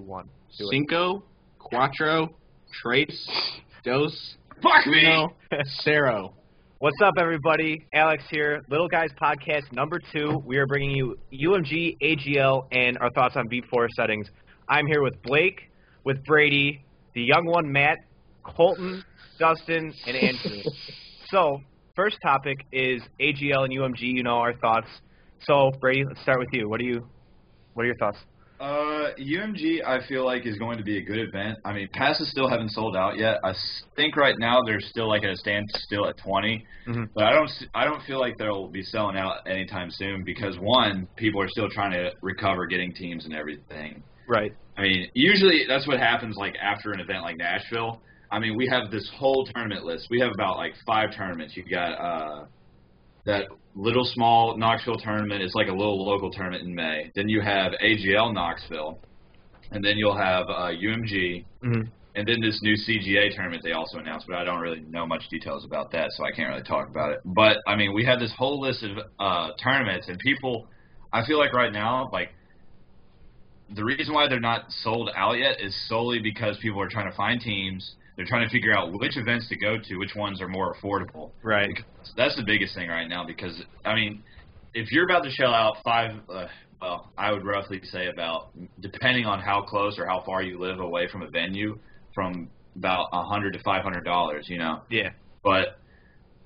1. Do it. Cinco, Cuatro, Tres, Dos, Fuck me! Uno, Cero. What's up, everybody? Alex here. Little Guys Podcast number 2. We are bringing you UMG, AGL, and our thoughts on Beat 4 settings. I'm here with Blake, with Brady, the young one, Matt, Colton, Dustin, and Andrew. So, first topic is AGL and UMG. You know our thoughts. So, Brady, let's start with you. What are your thoughts? UMG, I feel like, is going to be a good event. I mean, passes still haven't sold out yet. I think right now they're still like at a standstill at 20, but I don't feel like they'll be selling out anytime soon because one, people are still trying to recover getting teams and everything. Right. I mean, usually that's what happens like after an event like Nashville. I mean, we have this whole tournament list. We have about like 5 tournaments. You got that little small Knoxville tournament. It's like a little local tournament in May. Then you have AGL Knoxville, and then you'll have UMG, and then this new CGA tournament they also announced, but I don't really know much details about that, so I can't really talk about it. But, I mean, we have this whole list of tournaments, and people, I feel like right now, like, the reason why they're not sold out yet is solely because people are trying to find teams. They're trying to figure out which events to go to, which ones are more affordable. Right. Because that's the biggest thing right now because, I mean, if you're about to shell out I would roughly say about, depending on how close or how far you live away from a venue, from about $100 to $500, you know? Yeah. But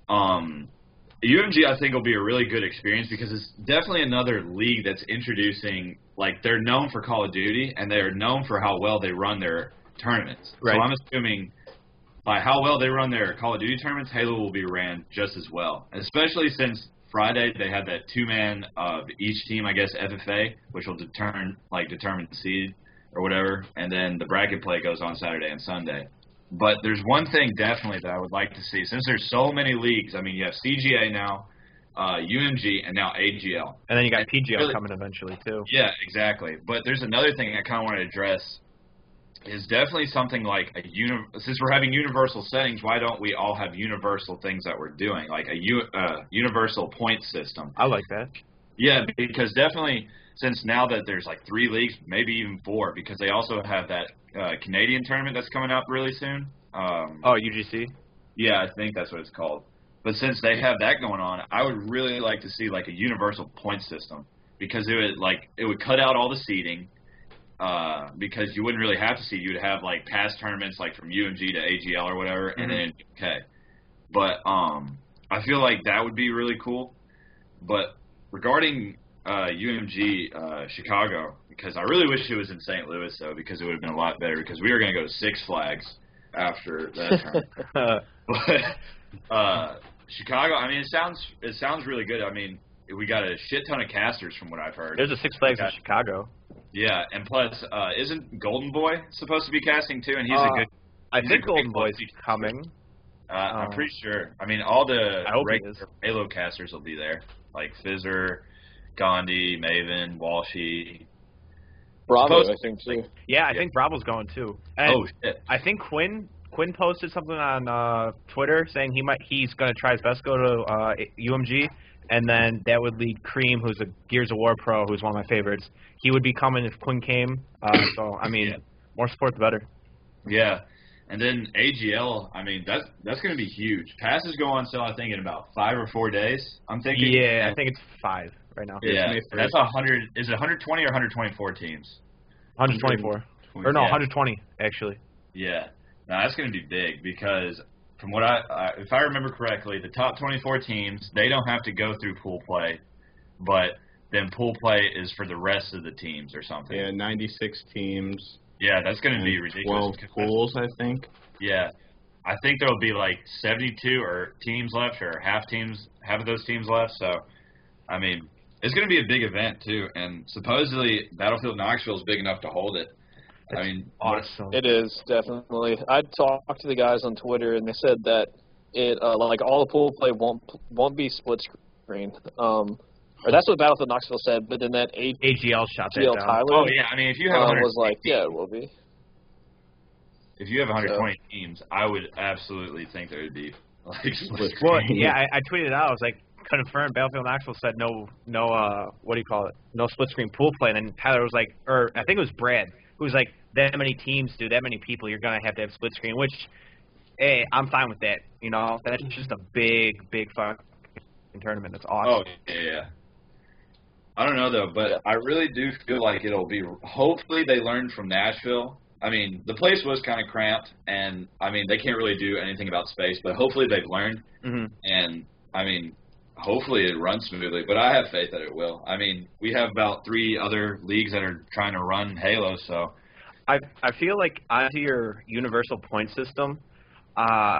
UMG, I think, will be a really good experience because it's definitely another league that's introducing, like, they're known for Call of Duty, and they're known for how well they run their tournaments. Right. So I'm assuming by how well they run their Call of Duty tournaments, Halo will be ran just as well. Especially since Friday they had that 2-man of each team, I guess, FFA, which will determine the seed or whatever, and then the bracket play goes on Saturday and Sunday. But there's one thing definitely that I would like to see. Since there's so many leagues, I mean, you have CGA now, UMG, and now AGL. And then you got PGL coming eventually, too. Yeah, exactly. But there's another thing I kind of want to address is definitely something like since we're having universal settings, why don't we all have universal things that we're doing, like a universal point system? I like that. Yeah, because definitely since now that there's like 3 leagues, maybe even 4, because they also have that Canadian tournament that's coming up really soon. UGC? Yeah, I think that's what it's called. But since they have that going on, I would really like to see like a universal point system because it would cut out all the seeding. Because you wouldn't really have to see. You'd have like past tournaments like from UMG to AGL or whatever, and then UK. But I feel like that would be really cool. But regarding UMG Chicago, because I really wish it was in St. Louis though, because it would have been a lot better. Because we were going to go to Six Flags after that tournament. But Chicago, I mean, it sounds really good. I mean, we got a shit ton of casters from what I've heard. There's a Six Flags in Chicago. Yeah, and plus, isn't Golden Boy supposed to be casting too? And he's a good. I think Golden Boy's coming. I'm pretty sure. I mean, all the regular Halo casters will be there, like Fizzer, Gandhi, Maven, Walshy. Bravo, I think too. Yeah, I think Bravo's going too. And shit! I think Quinn posted something on Twitter saying he's going to try his best to go to UMG. And then that would lead Cream, who's a Gears of War pro, who's one of my favorites. He would be coming if Quinn came. So, I mean, more support the better. Yeah. And then AGL, I mean, that's going to be huge. Passes go on sale, I think, in about 5 or 4 days, I'm thinking. Yeah, I think it's 5 right now. Yeah, that's 100. Is it 120 or 124 teams? 124. Or no, 120, actually. Yeah. Now, that's going to be big because – from what if I remember correctly, the top 24 teams, they don't have to go through pool play, but then pool play is for the rest of the teams or something. Yeah, 96 teams. Yeah, that's going to be ridiculous. 12 pools, I think. Yeah. I think there will be like 72 or teams left or half of those teams left. So, I mean, it's going to be a big event too. And supposedly Battlefield Knoxville is big enough to hold it. I mean, awesome. It is, definitely. I talked to the guys on Twitter, and they said that it like all the pool play won't be split screen. Or that's what Battlefield Knoxville said, but then that AGL shot that down. Tyler. Oh yeah, I mean if you have was like, yeah, it will be. If you have 120 teams, I would absolutely think there would be like split screen. Well, yeah, I tweeted out. I was like, confirmed. Battlefield Knoxville said no. What do you call it? No split screen pool play. And then Tyler was like, or I think it was Brad who's like that many teams, do that many people, you're gonna have to have split screen. Which, hey, I'm fine with that. You know, that's just a big fucking tournament. That's awesome. Oh yeah. I don't know though, but I really do feel like it'll be. Hopefully, they learned from Nashville. I mean, the place was kind of cramped, and I mean, they can't really do anything about space. But hopefully, they've learned. Mm-hmm. And I mean, hopefully, it runs smoothly. But I have faith that it will. I mean, we have about 3 other leagues that are trying to run Halo, so. I feel like onto your universal point system, I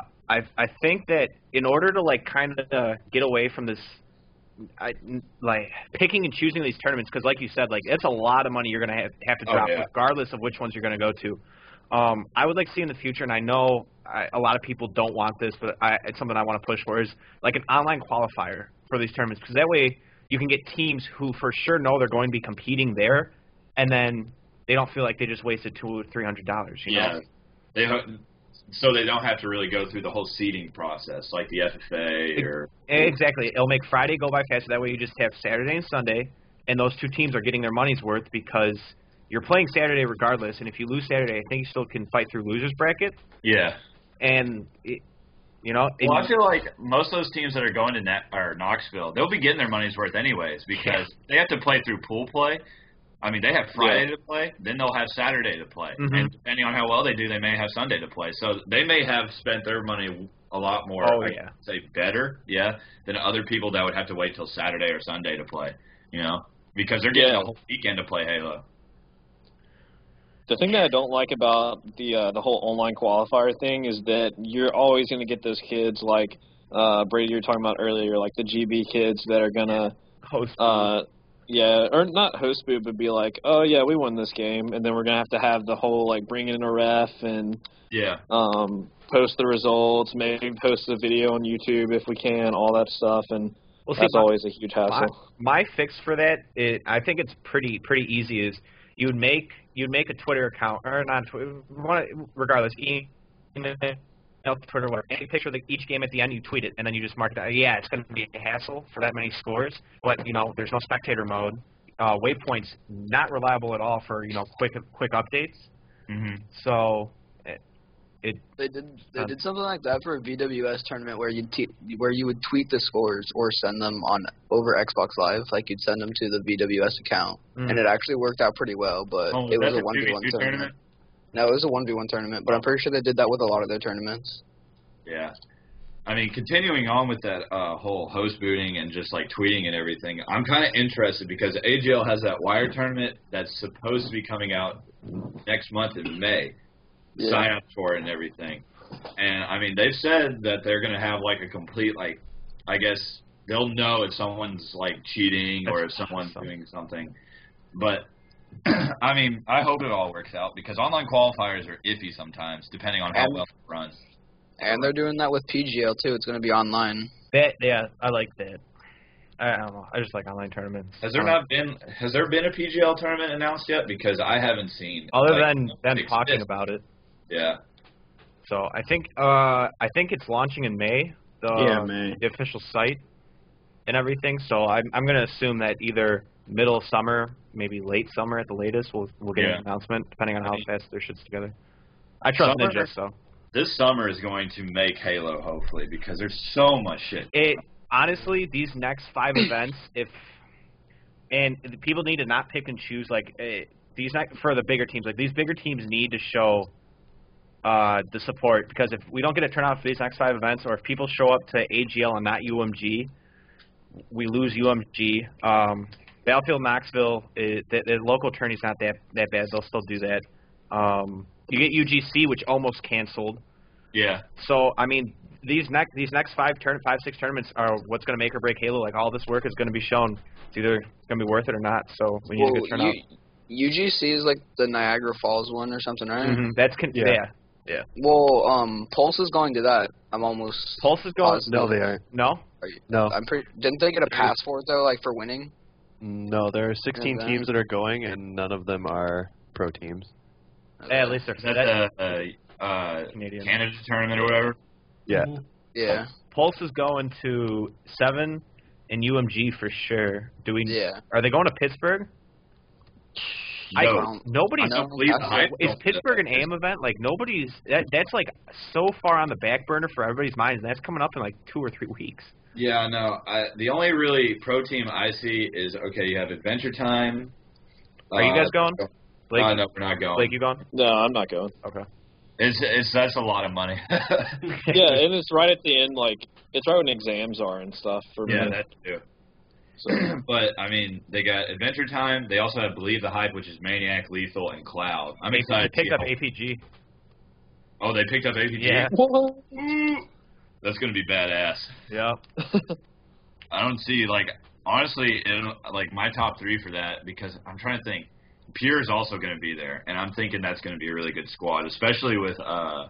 think that in order to like kind of get away from this, like picking and choosing these tournaments, because like you said, like it's a lot of money you're gonna have to drop, regardless of which ones you're gonna go to. I would like to see in the future, and I know a lot of people don't want this, but it's something I want to push for, is like an online qualifier for these tournaments, because that way you can get teams who for sure know they're going to be competing there, and then they don't feel like they just wasted $200 or $300. You know? So they don't have to really go through the whole seeding process like the FFA or. Exactly. It'll make Friday go by faster. That way you just have Saturday and Sunday, and those 2 teams are getting their money's worth because you're playing Saturday regardless. And if you lose Saturday, I think you still can fight through losers bracket. Yeah. And well, I feel like most of those teams that are going to Knoxville, they'll be getting their money's worth anyways because they have to play through pool play. I mean, they have Friday to play, then they'll have Saturday to play. Mm-hmm. And depending on how well they do, they may have Sunday to play. So they may have spent their money a lot more, say better, than other people that would have to wait till Saturday or Sunday to play, you know, because they're getting a whole weekend to play Halo. The thing that I don't like about the whole online qualifier thing is that you're always going to get those kids like Brady, you were talking about earlier, like the GB kids that are going to host. Or not host boot, but be like, oh yeah, we won this game, and then we're gonna have the whole like bring in a ref and post the results, maybe post a video on YouTube if we can, all that stuff, and that's always a huge hassle. My fix for that, I think it's pretty easy. Is you'd make a Twitter account or not Twitter, regardless, email, Twitter, whatever. Take a picture of each game at the end, you tweet it, and then you just mark it out. Yeah, it's going to be a hassle for that many scores, but, there's no spectator mode. Waypoints, not reliable at all for, quick updates. Mm-hmm. So, They did something like that for a VWS tournament where you would tweet the scores or send them over Xbox Live, like you'd send them to the VWS account, and it actually worked out pretty well, but it was a 1v1 tournament. No, it was a 1v1 tournament, but I'm pretty sure they did that with a lot of their tournaments. Yeah. I mean, continuing on with that whole host booting and just, like, tweeting and everything, I'm kind of interested because AGL has that wire tournament that's supposed to be coming out next month in May. Sign up for it and everything. And, I mean, they've said that they're going to have, like, a complete, like, I guess they'll know if someone's, like, cheating or if someone's doing something. But I mean, I hope it all works out because online qualifiers are iffy sometimes, depending on how well it runs. And they're doing that with PGL too. It's going to be online. I like that. I don't know. I just like online tournaments. Has there been a PGL tournament announced yet? Because I haven't seen. Other than them talking about it. Yeah. So I think it's launching in May. May. The official site and everything. So I'm going to assume that either middle summer, maybe late summer at the latest, we'll get an announcement, depending on how fast their shit's together. I trust Ninja, so. This summer is going to make Halo, hopefully, because there's so much shit. Honestly, these next 5 events, and people need to not pick and choose, like, for the bigger teams. Like, these bigger teams need to show the support, because if we don't get a turnout for these next 5 events, or if people show up to AGL and not UMG, we lose UMG. Battlefield Knoxville, the local tourney's not that bad. They'll still do that. You get UGC, which almost canceled. Yeah. So I mean, these next 5, 6 tournaments are what's going to make or break Halo. Like all this work is going to be shown. It's either going to be worth it or not. So we need a good turnout. UGC is like the Niagara Falls one or something, right? Mm-hmm. That's yeah. Well, Pulse is going to that. I'm almost. Pulse is going. Positive. No, they aren't. No. No. Didn't they get a pass for it though, like for winning? No, there are 16 teams that are going, and none of them are pro teams. Yeah, at least they're. Is that the Canada tournament or whatever? Yeah. Yeah. Pulse is going to 7 and UMG for sure. Do we? Yeah. Are they going to Pittsburgh? Nobody's. Is Is Pittsburgh an AM event? Like nobody's. That's like so far on the back burner for everybody's minds, and that's coming up in like 2 or 3 weeks. Yeah, no. The only really pro team I see is you have Adventure Time. Are you guys going? Blake? No, we're not going. Blake, you going? No, I'm not going. Okay. That's a lot of money. Yeah, and it's right at the end, like it's right when exams are and stuff for me. Yeah, that too. So, but I mean, they got Adventure Time. They also have Believe the Hype, which is Maniac, Lethal, and Cloud. I'm excited. They picked up APG. Oh, they picked up APG. Yeah. That's gonna be badass. Yeah. I don't see honestly my top 3 for that because I'm trying to think. Pure is also going to be there, and I'm thinking that's going to be a really good squad, especially with Trey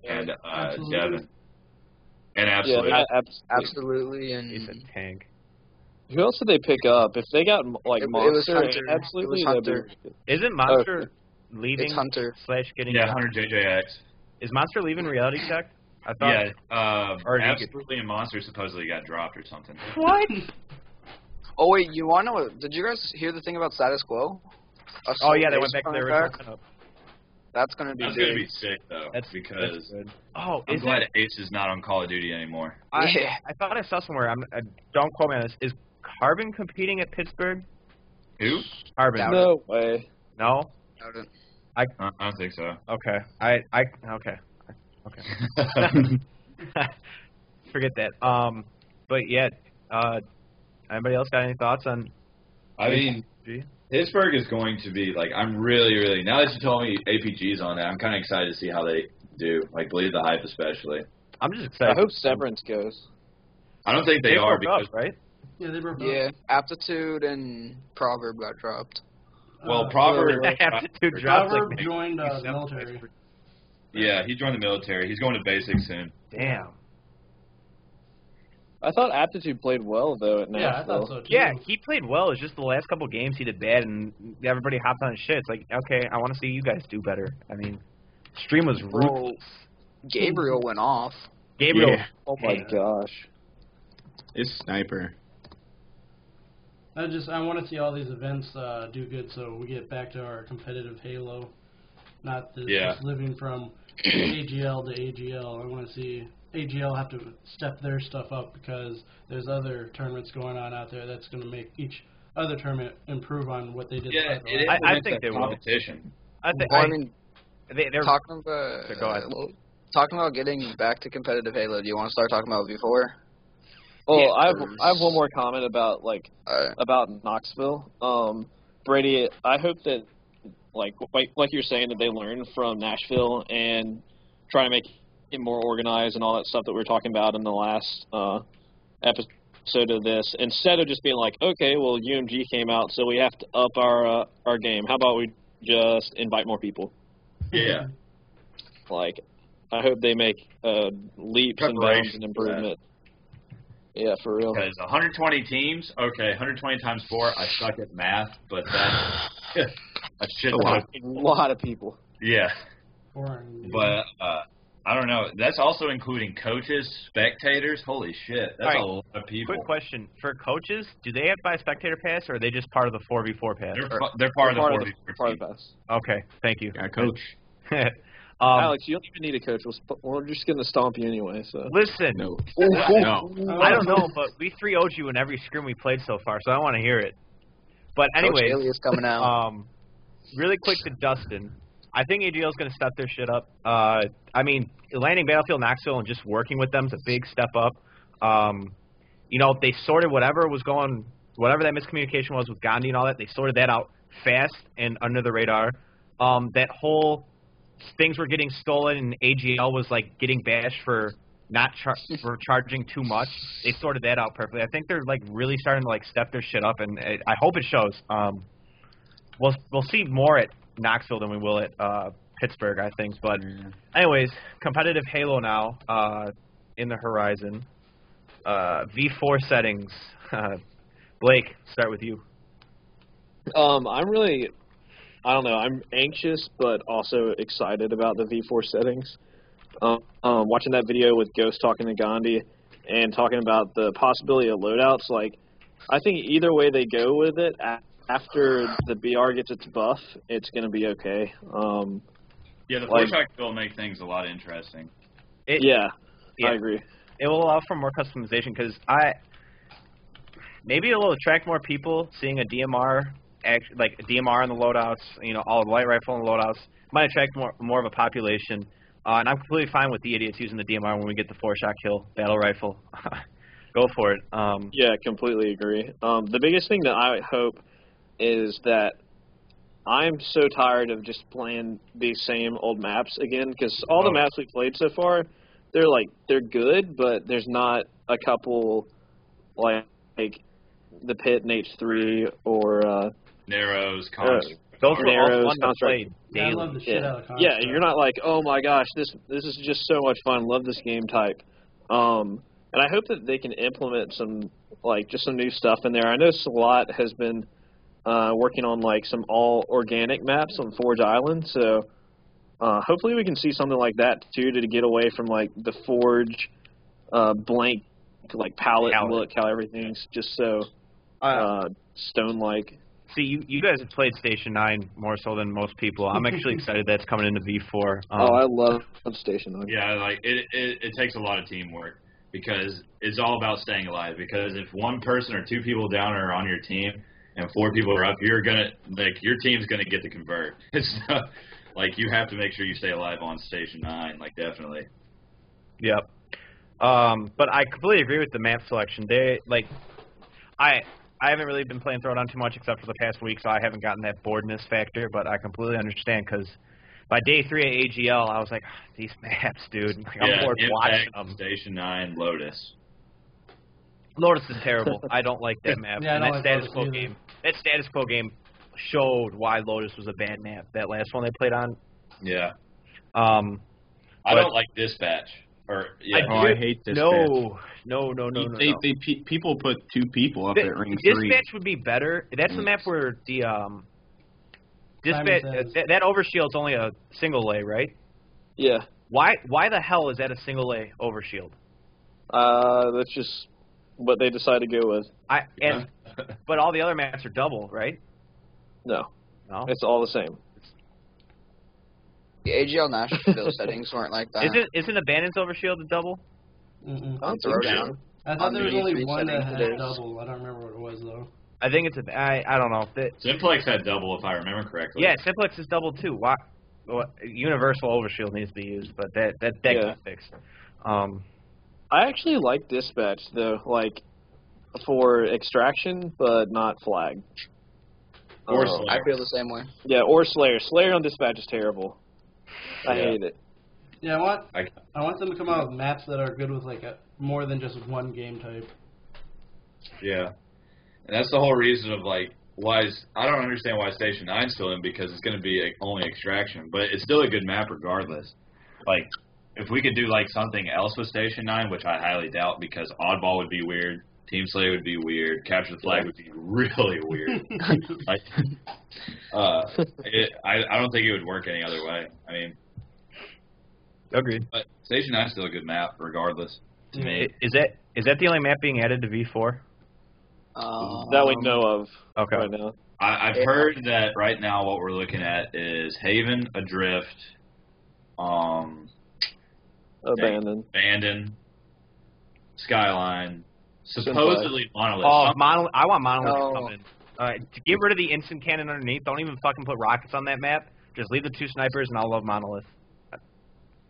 and Devin. And Absolute. Yeah, absolutely, and he's a tank. Who else did they pick up? If they got Monster, it was Hunter. Absolutely, it was Hunter. Isn't Monster leaving? It's Hunter / getting. Yeah, Hunter JJX. Is Monster leaving Reality Check? I thought. Yeah, Absolutely, and Monster supposedly got dropped or something. What? Oh wait, you want to know? Did you guys hear the thing about Status Quo? Oh yeah, they went back to their original setup. That's gonna be. That's gonna be sick though. That's good. Oh, I'm glad Ace is not on Call of Duty anymore. I thought I saw somewhere. Don't quote me on this. Is Carbon competing at Pittsburgh? Who? Carbon. No way. No. I don't think so. Okay. Okay. Forget that. But yeah. Anybody else got any thoughts on? I mean, Pittsburgh is going to be I'm really, really. Now that you told me APG's on that, I'm kind of excited to see how they do. Believe the Hype, especially. I'm just excited. I hope Severance goes. I don't think they are because right. Yeah, they broke up. Yeah, Aptitude and Proverb got dropped. Well, Proverb joined the military. Yeah, he joined the military. He's going to basic soon. Damn. I thought Aptitude played well, though, at Nashville. Yeah, I thought so, too. Yeah, he played well. It's just the last couple games he did bad, and everybody hopped on his shit. It's okay, I want to see you guys do better. I mean, stream was ruthless. Gabriel went off. Gabriel. Yeah. Oh, my gosh. It's Sniper. I want to see all these events do good so we get back to our competitive Halo. Not just living from AGL to AGL. I want to see AGL have to step their stuff up because there's other tournaments going on out there that's going to make each other tournament improve on what they did. Yeah, I think they will. Competition. They're talking about getting back to competitive Halo. Do you want to start talking about V4? Oh, I have one more comment about about Knoxville. Brady, I hope that like you're saying that they learn from Nashville and try to make it more organized and all that stuff that we were talking about in the last episode of this. Instead of just being like, okay, well UMG came out, so we have to up our game. How about we just invite more people? Yeah. I hope they make leaps and bounds and improvement. Yeah, for real. Because 120 teams, okay, 120 times 4, I suck at math, but that's a shit ton. A lot of people. Yeah. Boring. But, I don't know. That's also including coaches, spectators. Holy shit. That's a lot of people. Quick question. For coaches, do they have to buy a spectator pass, or are they just part of the 4v4 pass? They're part of the 4v4 pass. Okay, thank you. Yeah, coach. Alex, you don't even need a coach. We're just going to stomp you anyway. So listen. No. I don't know, but we 3-0'd you in every scrim we played so far, so I want to hear it. But anyways, is coming out. Really quick to Dustin. I think AGL's going to step their shit up. I mean, landing Battlefield Knoxville and just working with them is a big step up. They sorted whatever that miscommunication was with Gandhi and all that. They sorted that out fast and under the radar. That whole things were getting stolen and AGL was getting bashed for not for charging too much. They sorted that out perfectly. I think they're really starting to step their shit up, and I hope it shows. We'll see more at Knoxville than we will at Pittsburgh, I think. But anyways, competitive Halo now in the horizon. V4 settings. Blake, start with you. I don't know. I'm anxious, but also excited about the V4 settings. Watching that video with Ghost talking to Gandhi and talking about the possibility of loadouts, I think either way they go with it, after the BR gets its buff, it's going to be okay. The 4-shot kill will make things a lot interesting. I agree. It will allow for more customization because maybe it will attract more people seeing a DMR, like a DMR in the loadouts, all the light rifle in the loadouts. Might attract more of a population. And I'm completely fine with the idiots using the DMR when we get the 4-shot kill battle rifle. Go for it. Yeah, completely agree. The biggest thing that I hope is that I'm so tired of just playing these same old maps again, because all the maps we played so far, they're good, but there's not a couple like the Pit and H3 or Narrows, Construct. Those were Narrows, all fun to play daily. I love the shit out of Construct. Yeah, you're not like, oh my gosh, this is just so much fun. Love this game type. And I hope that they can implement some new stuff in there. I know Salat has been working on some all organic maps on Forge Island, so hopefully we can see something like that too to get away from the Forge blank palette look, how everything's just so stone-like. See, you guys have played Station 9 more so than most people. I'm actually excited that's coming into V4. I love Station 9. Yeah, it takes a lot of teamwork because it's all about staying alive. Because if one person or two people down are on your team and 4 people are up, you're gonna your team's gonna get to convert. It's you have to make sure you stay alive on Station 9, definitely. Yep. But I completely agree with the map selection. I haven't really been playing Throwdown too much except for the past week, so I haven't gotten that boredness factor, but I completely understand because by day 3 at AGL, I was like, these maps, dude. I'm bored watching them. Station 9, Lotus. Lotus is terrible. I don't like that map. Yeah, and that status quo game showed why Lotus was a bad map. That last one they played on. Yeah. I don't like Dispatch. I hate Dispatch. No. People put 2 people up at ring 3. Dispatch would be better. That's the map where the Dispatch that overshield's only a single lay, right? Yeah. Why the hell is that a single lay overshield? That's just what they decide to go with. But all the other maps are double, right? No. It's all the same. The AGL Nashville settings weren't like that. Isn't Abandon's overshield a double? On Throwdown. I thought there was only one that had double. I don't remember what it was, though. I think it's I don't know. Simplex had double, if I remember correctly. Yeah, Simplex is double, too. Why? Universal overshield needs to be used, but that gets fixed. I actually like Dispatch, though, for extraction, but not flag. Or Slayer. I feel the same way. Yeah, or Slayer. Slayer on Dispatch is terrible. I hate it. Yeah, I want them to come out with maps that are good with more than just one game type. Yeah, and that's the whole reason of why I don't understand why Station 9's still in, because it's going to be only extraction, but it's still a good map regardless. If we could do something else with Station 9, which I highly doubt, because Oddball would be weird, Team Slay would be weird, Capture the Flag would be really weird. I don't think it would work any other way. I mean, agreed. But Station 9 is still a good map, regardless. To me, is that the only map being added to V4? That we know of. Okay. Right now. I've heard that right now what we're looking at is Haven, Adrift, Abandon, Skyline, supposedly Monolith. Oh, Monolith! I want Monolith to come in. To get rid of the instant cannon underneath, don't even fucking put rockets on that map. Just leave the 2 snipers, and I'll love Monolith.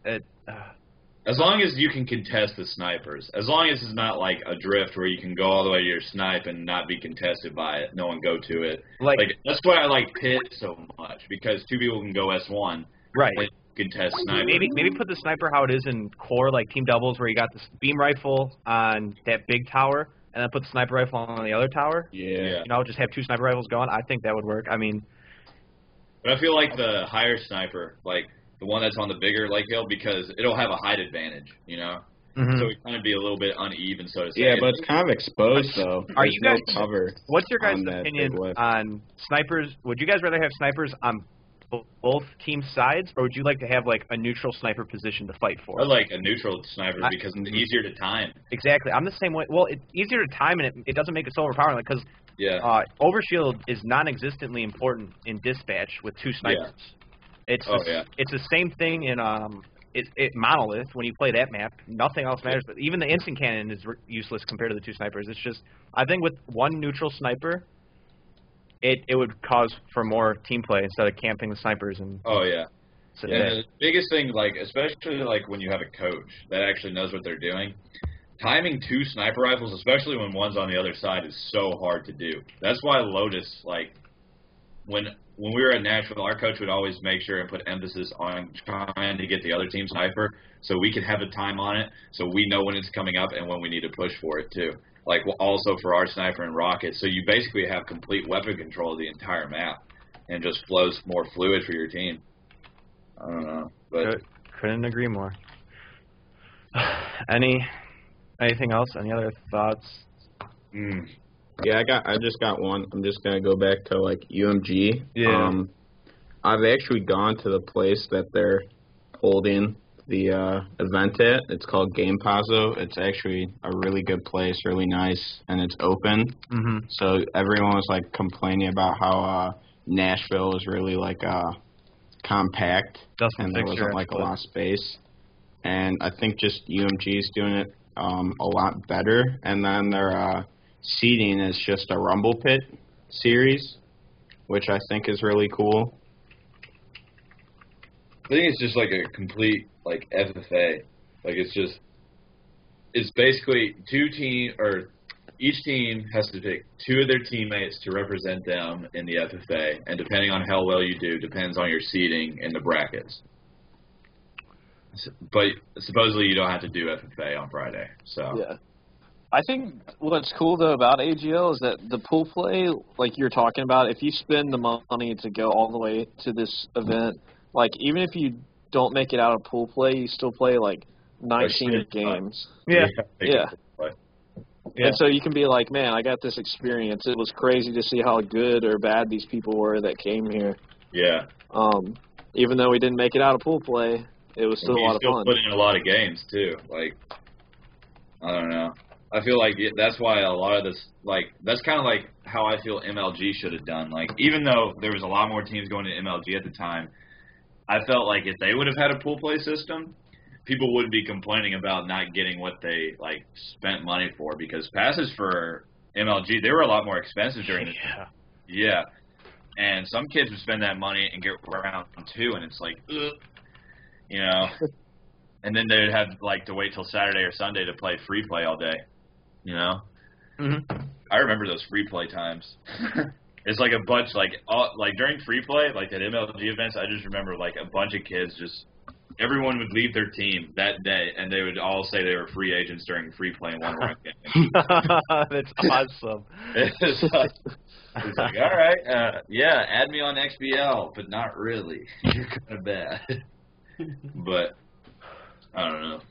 As long as you can contest the snipers. As long as it's not like Adrift where you can go all the way to your snipe and not be contested by it. No one go to it. That's why I like Pit so much, because 2 people can go S1. Right. Contest sniper. Maybe put the sniper how it is in core, like team doubles, where you got this beam rifle on that big tower, and then put the sniper rifle on the other tower. Yeah. Just have 2 sniper rifles going. I think that would work. I mean, but I feel like the higher sniper, the one that's on the bigger hill, because it'll have a height advantage, Mm-hmm. So it kind of be a little bit uneven, so to say. Yeah, but it's kind of exposed, though. Are you guys cover? What's your guys' opinion on snipers? Would you guys rather have snipers on both team sides, or would you like to have a neutral sniper position to fight for? I like a neutral sniper because it's easier to time. Exactly. I'm the same way. Well, it's easier to time, and it doesn't make it so overpowering. Because Yeah. Overshield is non-existently important in dispatch with 2 snipers. Yeah. It's the same thing in Monolith when you play that map. Nothing else matters, but even the instant cannon is useless compared to the 2 snipers. It's just, I think with 1 neutral sniper, it would cause for more team play instead of camping the snipers and. Oh yeah. The biggest thing, like especially like when you have a coach that actually knows what they're doing, timing 2 sniper rifles, especially when one's on the other side, is so hard to do. That's why Lotus, like when we were at Nashville, our coach would always make sure and put emphasis on trying to get the other team sniper so we could have a time on it, so we know when it's coming up and when we need to push for it too. Like also for our sniper and rocket, so you basically have complete weapon control of the entire map and just flows more fluid for your team. I don't know, but couldn't agree more. Anything else? Any other thoughts? Yeah, I just got one. I'm just gonna go back to like UMG. Yeah. I've actually gone to the place that they're holding the event at. It's called Game Pazo. It's actually a really good place, really nice, and it's open. Mm-hmm. So everyone was like complaining about how Nashville was really like compact, and there wasn't like a lot of space. And I think just UMG is doing it a lot better. And then their seating is just a Rumble Pit series, which I think is really cool. I think it's just like a complete like FFA. Like it's basically each team has to pick 2 of their teammates to represent them in the FFA, and depending on how well you do, depends on your seeding in the brackets. But supposedly you don't have to do FFA on Friday. So yeah. I think what's cool, though, about AGL is that the pool play, like you're talking about, if you spend the money to go all the way to this event, like even if you don't make it out of pool play, you still play like 19 games. Yeah. Yeah. And so you can be like, man, I got this experience. It was crazy to see how good or bad these people were that came here. Yeah. Even though we didn't make it out of pool play, it was still a lot of fun. You still put in a lot of games, too. Like, I don't know. I feel like that's why a lot of this, like, that's kind of like how I feel MLG should have done. Like, even though there was a lot more teams going to MLG at the time, I felt like if they would have had a pool play system, people wouldn't be complaining about not getting what they, like, spent money for, because passes for MLG, they were a lot more expensive during the time. Yeah. And some kids would spend that money and get round 2, and it's like, ugh, you know. And then they'd have, like, to wait till Saturday or Sunday to play free play all day, you know. Mm-hmm. I remember those free play times. It's like a bunch, like during free play, like at MLG events, I just remember, like, a bunch of kids just, everyone would leave their team that day, and they would all say they were free agents during free play and one-on-one games. That's awesome. It's like, all right, yeah, add me on XBL, but not really. You're kind of bad. But I don't know.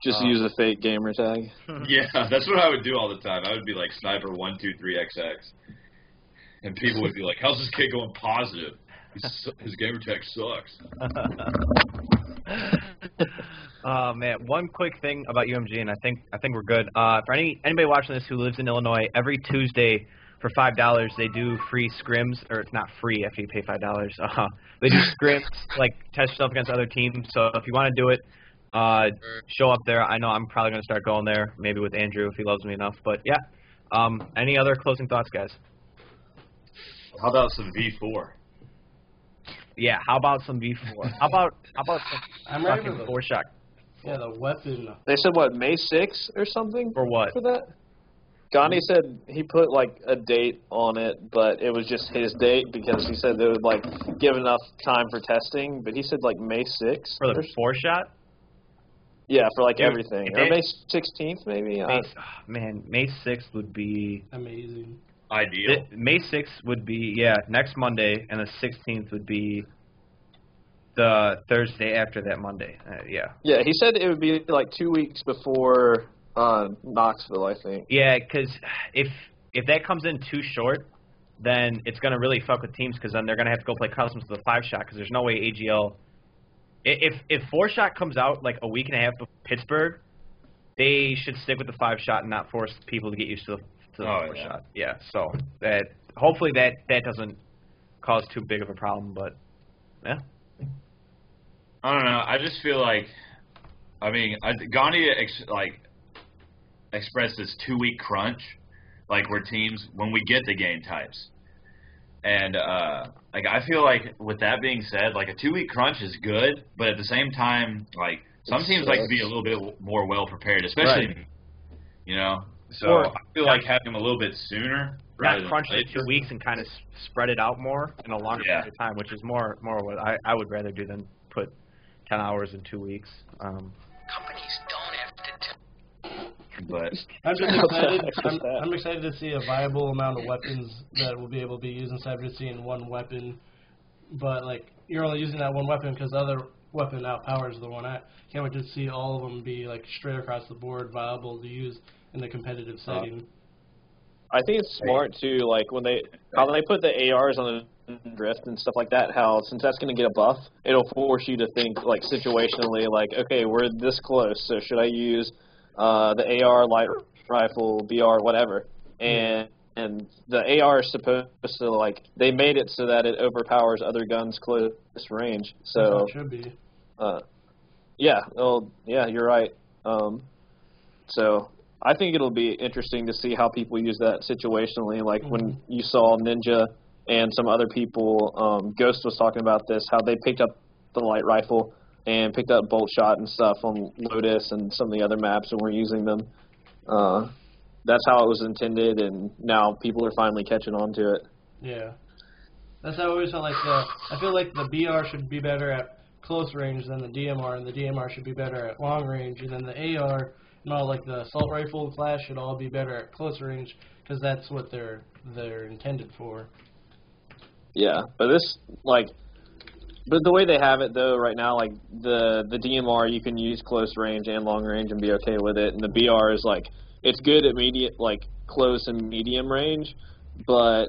Just use a fake gamer tag. Yeah, that's what I would do all the time. I would be like Sniper123XX, and people would be like, "How's this kid going positive? His gamer tag sucks." Oh man, one quick thing about UMG, and I think we're good. For anybody watching this who lives in Illinois, every Tuesday for $5 they do free scrims, or it's not free after you pay $5. They do scrims, like test yourself against other teams. So if you want to do it, show up there. I know I'm probably going to start going there, maybe with Andrew if he loves me enough. But yeah, any other closing thoughts, guys? How about some V4? Yeah, how about some V4? How about some fucking 4-shot? Yeah, the weapon. They said, what, May 6th or something? For what? For that? Gandhi said he put, like, a date on it, but it was just his date because he said they would, like, give enough time for testing. But he said, like, May 6th. For the 4-shot? Yeah, for, like, everything. Or May 16th, maybe? May 6th would be... amazing. Ideal. May 6th would be, next Monday, and the 16th would be the Thursday after that Monday. Yeah, he said it would be, like, 2 weeks before Knoxville, I think. Yeah, because if that comes in too short, then it's going to really fuck with teams, because then they're going to have to go play customs to the 5-shot, because there's no way AGL... If 4-shot comes out, like, a week and a half before Pittsburgh, they should stick with the 5-shot and not force people to get used to to the 4 shot. Yeah, so that hopefully that doesn't cause too big of a problem, but yeah. I don't know. I just feel like, I mean, Gandhi expressed this 2-week crunch, like where teams, when we get the game types. And like I feel like with that being said, like a 2-week crunch is good, but at the same time, like some teams like to be a little bit more well prepared, especially you know. So I feel like having them a little bit sooner. Not crunch it 2 weeks and kind of spread it out more in a longer period of time, which is more what I would rather do than put 10 hours in 2 weeks. Companies don't have to. But I'm just excited. I'm excited to see a viable amount of weapons that will be able to be used instead of just seeing one weapon. But like you're only using that one weapon because the other weapon outpowers the one. I can't wait to see all of them be like straight across the board viable to use in the competitive setting. I think it's smart too, like how they put the ARs on the drift and stuff like that. How since that's going to get a buff, it'll force you to think like situationally, like okay, we're this close, so should I use the AR light rifle, BR, whatever, and the AR is supposed to like they made it so that it overpowers other guns close range. So it should be. Yeah, you're right. So I think it'll be interesting to see how people use that situationally. Like when you saw Ninja and some other people, Ghost was talking about this, how they picked up the light rifle and picked up bolt shot and stuff on Lotus and some of the other maps and were using them. That's how it was intended, and now people are finally catching on to it. Yeah. That's how I always felt like I feel like the BR should be better at close range than the DMR, and the DMR should be better at long range, and then the AR, like the assault rifle class should all be better at close range, because that's what they're intended for. Yeah, but but the way they have it though right now, like the DMR, you can use close range and long range and be okay with it, and the BR is like it's good at close and medium range, or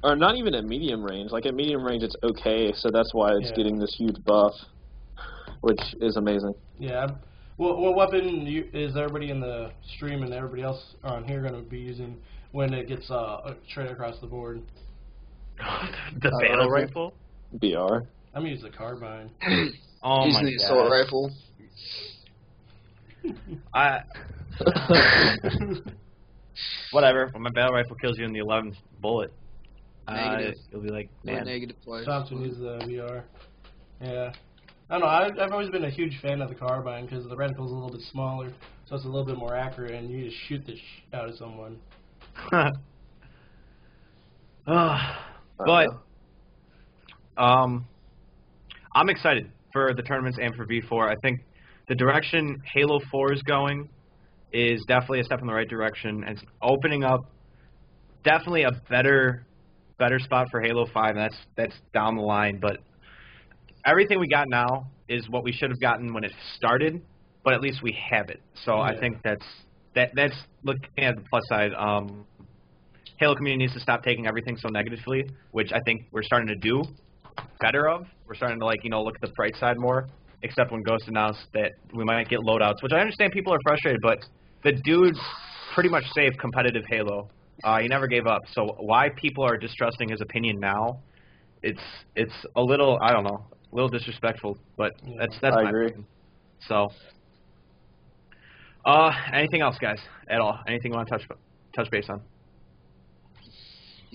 not even at medium range. Like at medium range, it's okay, so that's why it's getting this huge buff, which is amazing. Yeah. What weapon is everybody in the stream and everybody else on here going to be using when it gets straight across the board? The battle rifle? BR. I'm going to use the carbine. Using the assault rifle. Whatever. When my battle rifle kills you in the 11th bullet, you'll be like, man. Negative twice. Thompson uses the VR. Yeah. I don't know. I've always been a huge fan of the carbine because the reticle's a little bit smaller, so it's a little bit more accurate, and you just shoot the out of someone. But I'm excited for the tournaments and for V4. I think the direction Halo 4 is going is definitely a step in the right direction, and it's opening up definitely a better spot for Halo 5, and that's down the line. But everything we got now is what we should have gotten when it started, but at least we have it. So I think that's looking at the plus side. Halo community needs to stop taking everything so negatively, which I think we're starting to do better of. We're starting to look at the bright side more, except when Ghost announced that we might get loadouts, which I understand people are frustrated, but the dude pretty much saved competitive Halo. He never gave up. So why people are distrusting his opinion now, it's a little, I don't know, a little disrespectful, but that's my opinion. So, anything else, guys, at all? Anything you want to touch base on?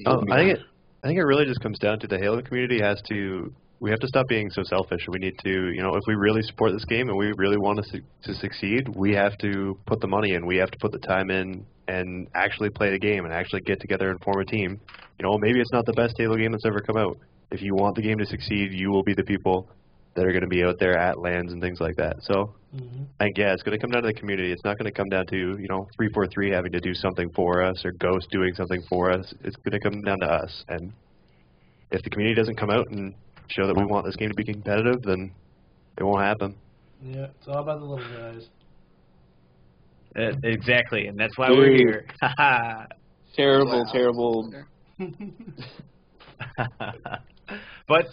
I think it really just comes down to the Halo community we have to stop being so selfish. We need to, if we really support this game and we really want to succeed, we have to put the money in. We have to put the time in and actually play the game and actually get together and form a team. Maybe it's not the best Halo game that's ever come out. If you want the game to succeed, you will be the people that are going to be out there at LANs and things like that. So, I think, it's going to come down to the community. It's not going to come down to, 343 having to do something for us or Ghost doing something for us. It's going to come down to us. And if the community doesn't come out and show that we want this game to be competitive, then it won't happen. Yeah, it's all about the little guys. Exactly, and that's why we're here. Terrible. But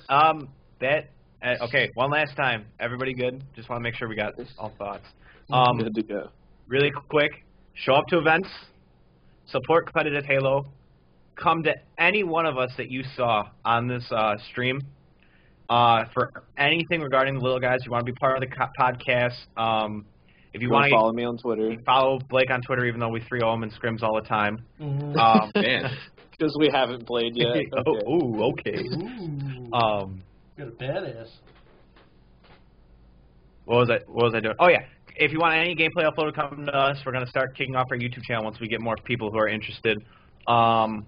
okay, one last time. Everybody good? Just want to make sure we got all thoughts. Good to go. Really quick, show up to events. support competitive Halo. Come to any one of us that you saw on this stream for anything regarding the Little Guys. You want to be part of the podcast. If you want to follow me on Twitter. Follow Blake on Twitter, even though we 3-0 him in scrims all the time. Man. Because we haven't played yet. Okay. Okay. You're a badass. What was I doing? Oh, yeah. If you want any gameplay uploaded, come to us. We're going to start kicking off our YouTube channel once we get more people who are interested. And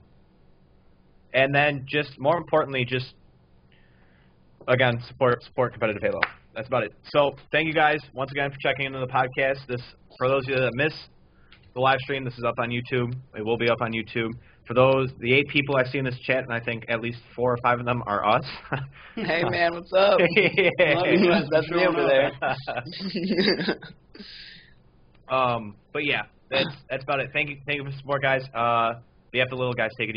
then just, more importantly, just, again, support competitive Halo. That's about it. So, thank you guys once again for checking into the podcast. For those of you that missed the live stream, this is up on YouTube. It will be up on YouTube. For the 8 people I see in this chat, and I think at least 4 or 5 of them are us. Hey man, what's up? Yeah. That's me over there. But yeah, that's about it. Thank you for the support, guys. We have the Little Guys take it easy.